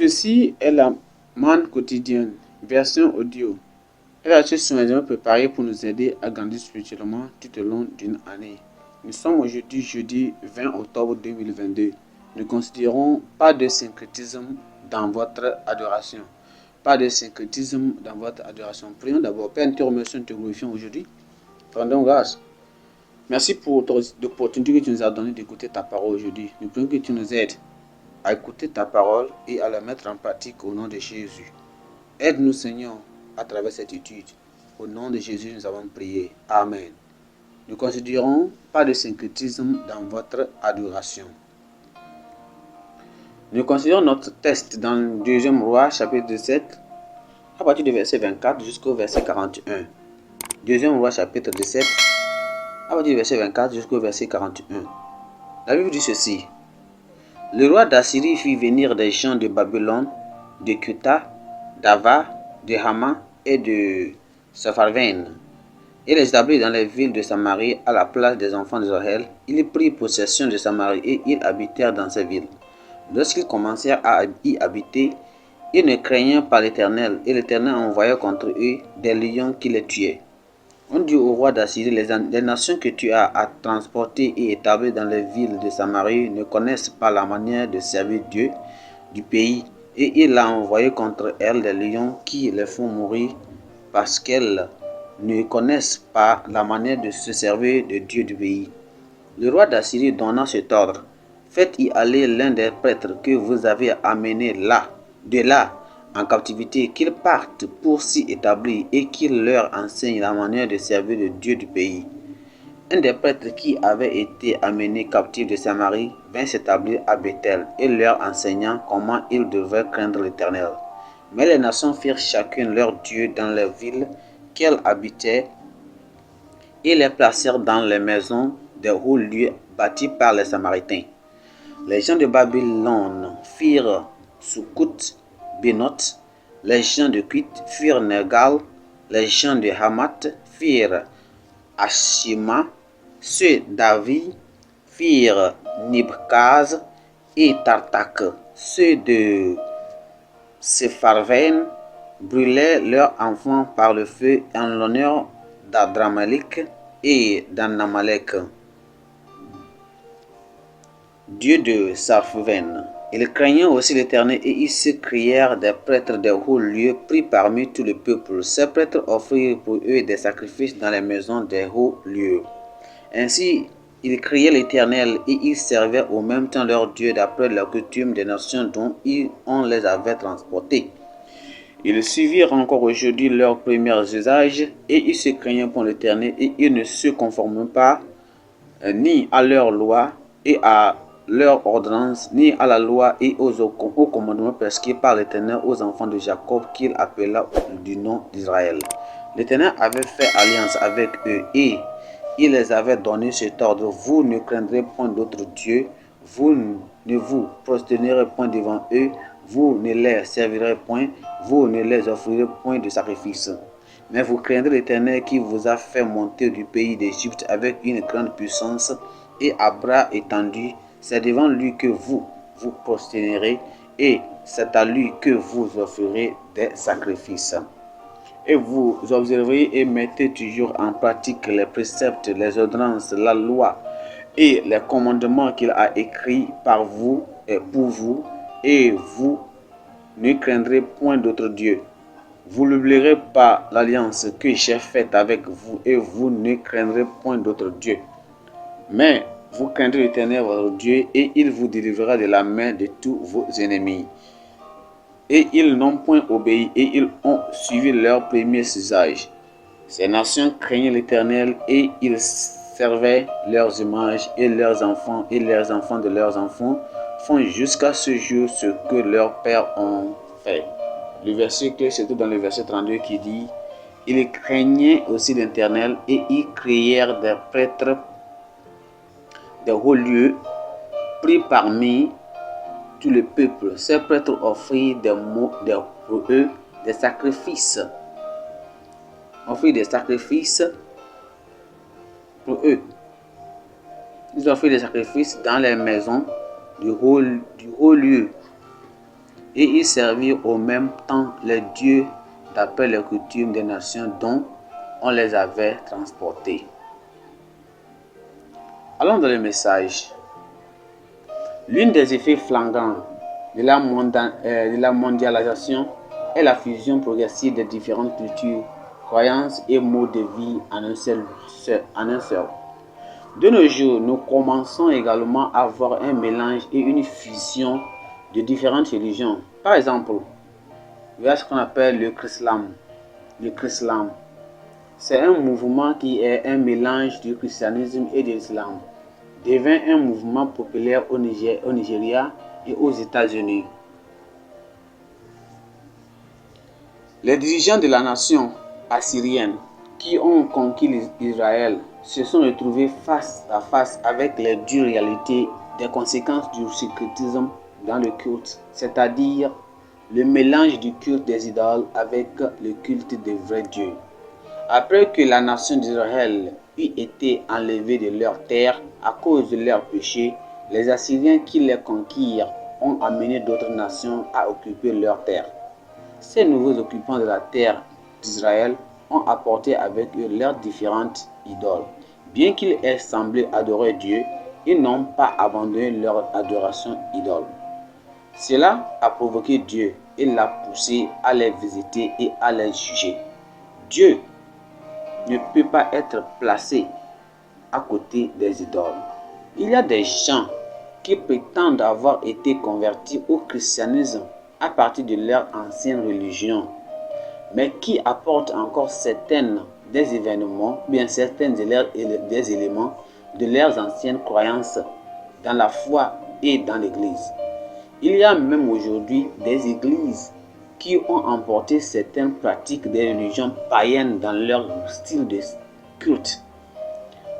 Ceci est la manne quotidienne, version audio. Elle a été soigneusement préparée pour nous aider à grandir spirituellement tout au long d'une année. Nous sommes aujourd'hui jeudi 20 octobre 2022. Nous considérons pas de syncrétisme dans votre adoration. Pas de syncrétisme dans votre adoration. Prions d'abord. Père, nous te remercions, nous te glorifions aujourd'hui. Rendons grâce. Merci pour l'opportunité que tu nous as donnée d'écouter ta parole aujourd'hui. Nous prions que tu nous aides à écouter ta parole et à la mettre en pratique au nom de Jésus. Aide-nous, Seigneur, à travers cette étude. Au nom de Jésus, nous avons prié. Amen. Nous considérons pas de syncrétisme dans votre adoration. Nous considérons notre test dans le 2e roi, chapitre 17, à partir du verset 24 jusqu'au verset 41. 2e roi, chapitre 17, à partir du verset 24 jusqu'au verset 41. La Bible dit ceci. Le roi d'Assyrie fit venir des gens de Babylone, de Cuta, d'Ava, de Hama et de Sepharvaim, et les établit dans les villes de Samarie à la place des enfants d'Israël. Ils prirent possession de Samarie et ils habitèrent dans ces villes. Lorsqu'ils commencèrent à y habiter, ils ne craignaient pas l'Éternel, et l'Éternel envoya contre eux des lions qui les tuaient. On dit au roi d'Assyrie, les nations que tu as à transporter et établir dans les villes de Samarie ne connaissent pas la manière de servir Dieu du pays, et il a envoyé contre elles des lions qui les font mourir parce qu'elles ne connaissent pas la manière de se servir de Dieu du pays. Le roi d'Assyrie donna cet ordre. Faites y aller l'un des prêtres que vous avez amenés de là, en captivité, qu'ils partent pour s'y établir et qu'il leur enseigne la manière de servir le Dieu du pays. Un des prêtres qui avait été amené captif de Samarie vint s'établir à Bethel et leur enseigna comment ils devaient craindre l'Éternel. Mais les nations firent chacune leur Dieu dans les villes qu'elles habitaient et les placèrent dans les maisons des hauts lieux bâtis par les Samaritains. Les gens de Babylone firent Sukkot, Bénoth, les gens de Cuth firent Nergal, les gens de Hamath firent Ashima, ceux d'Avi firent Nibkaz et Tartak, ceux de Sepharvaim brûlaient leurs enfants par le feu en l'honneur d'Adramelech et d'Anamalek, dieu de Sarfven. Ils craignaient aussi l'Éternel et ils se crièrent des prêtres des hauts lieux pris parmi tout le peuple. Ces prêtres offrirent pour eux des sacrifices dans les maisons des hauts lieux. Ainsi, ils criaient l'Éternel et ils servaient au même temps leur Dieu d'après la coutume des nations dont on les avait transportés. Ils suivirent encore aujourd'hui leurs premiers usages et ils se craignaient pour l'Éternel et ils ne se conformaient pas ni à leur loi et à leur ordonnance, ni à la loi et aux commandements prescrits par l'Éternel aux enfants de Jacob qu'il appela du nom d'Israël. L'Éternel avait fait alliance avec eux et il les avait donné cet ordre. Vous ne craindrez point d'autres dieux, vous ne vous prosternerez point devant eux, vous ne les servirez point, vous ne les offrirez point de sacrifice. Mais vous craindrez l'Éternel qui vous a fait monter du pays d'Égypte avec une grande puissance et à bras étendus. C'est devant lui que vous vous prosternerez et c'est à lui que vous offrirez des sacrifices. Et vous observerez et mettez toujours en pratique les préceptes, les ordonnances, la loi et les commandements qu'il a écrits par vous et pour vous, et vous ne craindrez point d'autres dieux. Vous n'oublierez pas l'alliance que j'ai faite avec vous et vous ne craindrez point d'autres dieux. Mais vous craindrez l'Éternel votre Dieu et il vous délivrera de la main de tous vos ennemis. Et ils n'ont point obéi et ils ont suivi leurs premiers usages. Ces nations craignaient l'Éternel et ils servaient leurs images et leurs enfants de leurs enfants font jusqu'à ce jour ce que leurs pères ont fait. Le verset clé, c'est tout dans le verset 32 qui dit « Ils craignaient aussi l'Éternel et ils créèrent des prêtres des hauts lieux pris parmi tout le peuple. Ces prêtres offrirent pour eux des sacrifices. Offrirent des sacrifices pour eux. Ils offrirent des sacrifices dans les maisons du haut lieu. et ils servirent au même temps les dieux d'après les coutumes des nations dont on les avait transportés. Allons dans le message. L'une des effets flagrants de la mondialisation est la fusion progressive des différentes cultures, croyances et modes de vie en un seul. De nos jours, nous commençons également à voir un mélange et une fusion de différentes religions. Par exemple, il y a ce qu'on appelle le Chrislam. Le Chrislam, c'est un mouvement qui est un mélange du christianisme et de l'islam. Devint un mouvement populaire au Nigeria et aux États-Unis. Les dirigeants de la nation assyrienne qui ont conquis Israël se sont retrouvés face à face avec les dures réalités des conséquences du syncrétisme dans le culte, c'est-à-dire le mélange du culte des idoles avec le culte des vrais dieux. Après que la nation d'Israël eut été enlevée de leurs terres à cause de leurs péchés, les Assyriens qui les conquirent ont amené d'autres nations à occuper leurs terres. Ces nouveaux occupants de la terre d'Israël ont apporté avec eux leurs différentes idoles. Bien qu'ils aient semblé adorer Dieu, ils n'ont pas abandonné leur adoration idole. Cela a provoqué Dieu et l'a poussé à les visiter et à les juger. Dieu ne peut pas être placé à côté des idoles. Il y a des gens qui prétendent avoir été convertis au christianisme à partir de leur ancienne religion, mais qui apportent encore certains des événements des éléments de leurs anciennes croyances dans la foi et dans l'Église. Il y a même aujourd'hui des églises qui ont emporté certaines pratiques des religions païennes dans leur style de culte.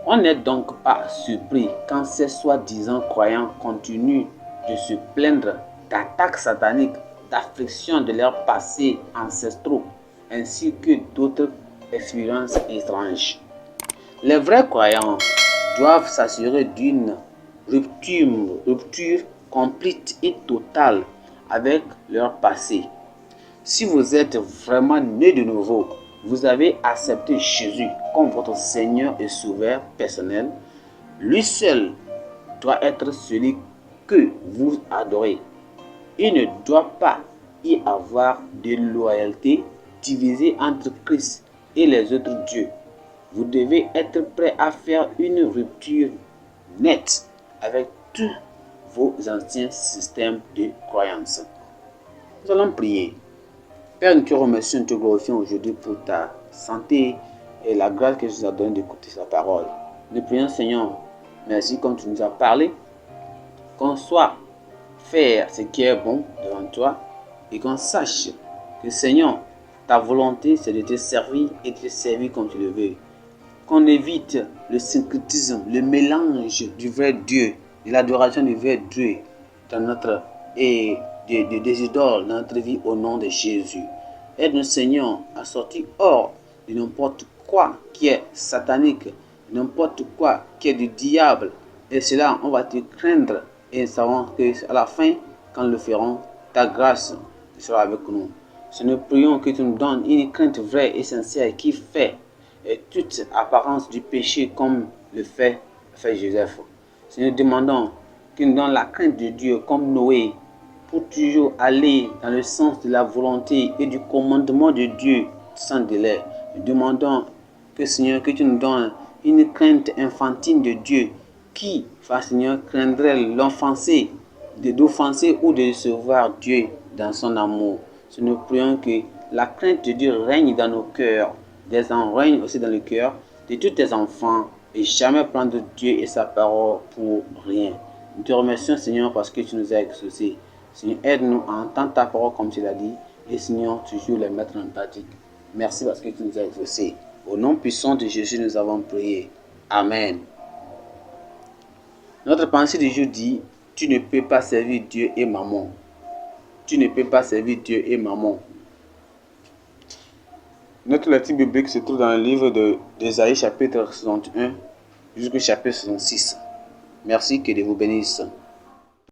On n'est donc pas surpris quand ces soi-disant croyants continuent de se plaindre d'attaques sataniques, d'afflictions de leurs passés ancestraux, ainsi que d'autres expériences étranges. Les vrais croyants doivent s'assurer d'une rupture complète et totale avec leur passé. Si vous êtes vraiment né de nouveau, vous avez accepté Jésus comme votre Seigneur et Sauveur personnel, lui seul doit être celui que vous adorez. Il ne doit pas y avoir de loyauté divisée entre Christ et les autres dieux. Vous devez être prêt à faire une rupture nette avec tous vos anciens systèmes de croyances. Nous allons prier. Père, nous te remercions, nous te glorifions aujourd'hui pour ta santé et la grâce que tu nous as donnée d'écouter sa parole. Nous prions, Seigneur, merci comme tu nous as parlé, qu'on soit faire ce qui est bon devant toi et qu'on sache que, Seigneur, ta volonté c'est de te servir et de te servir comme tu le veux. Qu'on évite le syncrétisme, le mélange du vrai Dieu, de l'adoration du vrai Dieu dans notre et des idoles dans notre vie au nom de Jésus. Aide-nous, Seigneur, à sortir hors de n'importe quoi qui est satanique, n'importe quoi qui est du diable. Et cela, on va te craindre et nous savons qu'à la fin, quand nous le ferons, ta grâce sera avec nous. Si nous prions que tu nous donnes une crainte vraie et sincère qui fait toute apparence du péché comme le fait Joseph. Si nous demandons qu'il nous donne la crainte de Dieu comme Noé, pour toujours aller dans le sens de la volonté et du commandement de Dieu sans délai. Nous demandons que, Seigneur, que tu nous donnes une crainte infantile de Dieu qui, Seigneur, craindrait l'offenser, d'offenser ou de recevoir Dieu dans son amour. Si nous prions que la crainte de Dieu règne dans nos cœurs, règne aussi dans le cœur de tous tes enfants et jamais prendre Dieu et sa parole pour rien. Nous te remercions, Seigneur, parce que tu nous as exaucés. Seigneur, aide-nous à entendre ta parole comme tu l'as dit et, Seigneur, toujours les mettre en pratique. Merci parce que tu nous as exaucés. Au nom puissant de Jésus, nous avons prié. Amen. Notre pensée du jour dit, tu ne peux pas servir Dieu et maman. Tu ne peux pas servir Dieu et maman. Notre lecture biblique se trouve dans le livre d'Ésaïe chapitre 61 jusqu'au chapitre 66. Merci, que Dieu vous bénisse.